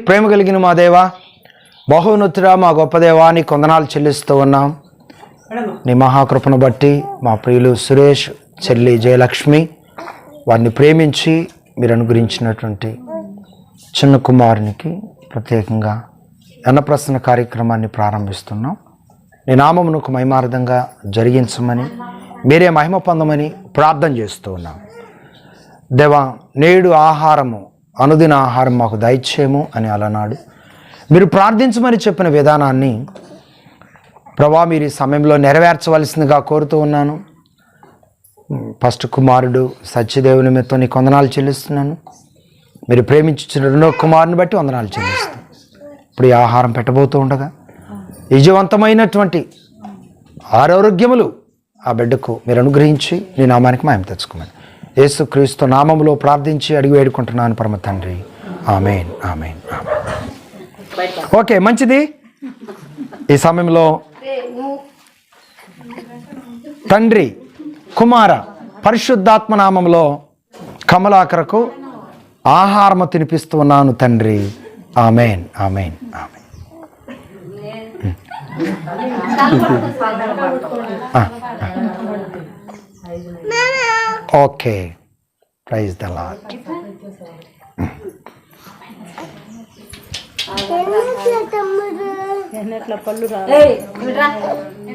ప్రేమ కలిగిన మా దేవ, బహున్నతుడా, మా గొప్ప దేవా, నీ కొందనాలు చెల్లిస్తూ ఉన్నాం. నీ మహాకృపను బట్టి మా ప్రియులు సురేష్, చెల్లి జయలక్ష్మి, వారిని ప్రేమించి మీరు అనుగ్రహించినటువంటి చిన్న కుమారునికి ప్రత్యేకంగా అన్నప్రసన్న కార్యక్రమాన్ని ప్రారంభిస్తున్నాం. నీ నామమునకు మహిమార్థంగా జరిగించమని, మీరే మహిమ పొందమని ప్రార్థన చేస్తూ ఉన్నాం. దేవా, నేడు ఆహారము, అనుదిన ఆహారం మాకు దయచేయము అని అలనాడు మీరు ప్రార్థించమని చెప్పిన విధానాన్ని ప్రభా మీరు ఈ సమయంలో నెరవేర్చవలసిందిగా కోరుతూ ఉన్నాను. ఫస్ట్ కుమారుడు సత్యదేవుని నిమిత్తం నీ వందనాలు చెల్లిస్తున్నాను. మీరు ప్రేమించిన రెండో కుమారుని బట్టి వందనాలు చెల్లిస్తాను. ఇప్పుడు ఈ ఆహారం పెట్టబోతూ ఉండగా విజయవంతమైనటువంటి ఆరోగ్యములు ఆ బిడ్డకు మీరు అనుగ్రహించి నీ నామానికి మహిమ తెచ్చుకోమని యేసుక్రీస్తు నామములో ప్రార్థించి అడిగి వేడుకుంటున్నాను పరమ తండ్రి. Amen, amen, amen. ఓకే, మంచిది. ఈ సమయంలో తండ్రి, కుమార, పరిశుద్ధాత్మ నామంలో కమలాకరకు ఆహారము తినిపిస్తూ ఉన్నాను తండ్రి. Amen, amen, amen. Okay, praise the lord.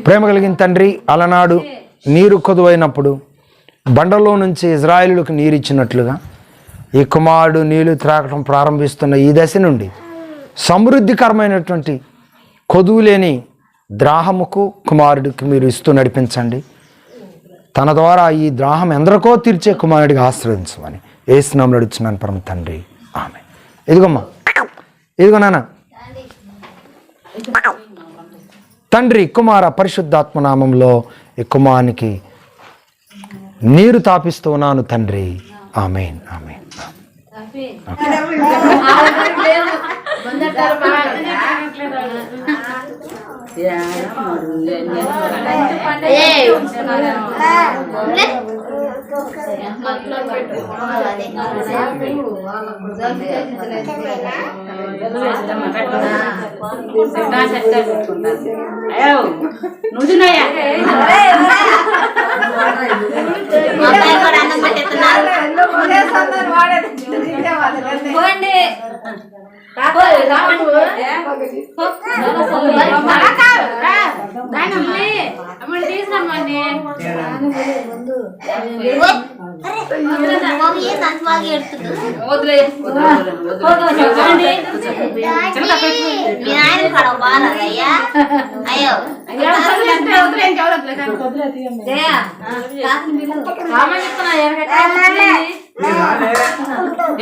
ప్రేమ కలిగిన తండ్రి, అలనాడు నీరు కొదువైనప్పుడు బండలో నుంచి ఇజ్రాయేలులకు నీరు ఇచ్చినట్లుగా ఈ కుమారుడు నీళ్లు త్రాగటం ప్రారంభిస్తున్న ఈ దశ నుండి సమృద్ధికరమైనటువంటి కొదువు లేని ద్రాహముకు కుమారుడికి మీరు ఇస్తూ నడిపించండి. తన ద్వారా ఈ ద్రాహం ఎందరికో తీర్చే కుమారుడిగా ఆశ్రయించమని యేసు నామములో అడుగుచున్నాను పరమ తండ్రి. ఆమేన్. ఇదిగోమ్మా, ఇదిగో నాన్న. తండ్రి, కుమార, పరిశుద్ధాత్మ నామంలో ఈ కుమారునికి నీరు తాపిస్తూ ఉన్నాను తండ్రి. ఆమేన్, ఆమేన్.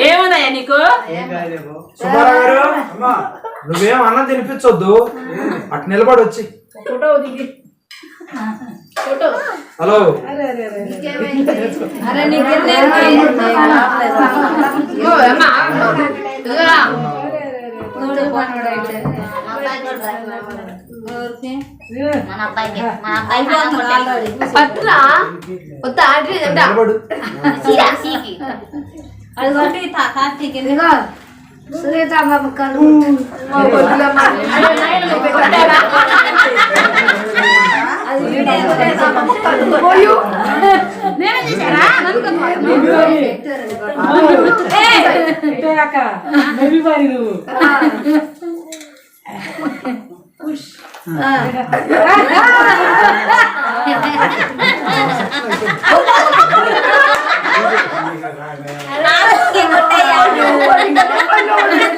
ఏముందయ్యా నీకు? నువ్వేం అన్నం తినిపించొద్దు, అటు నిలబడి వచ్చి. హలో,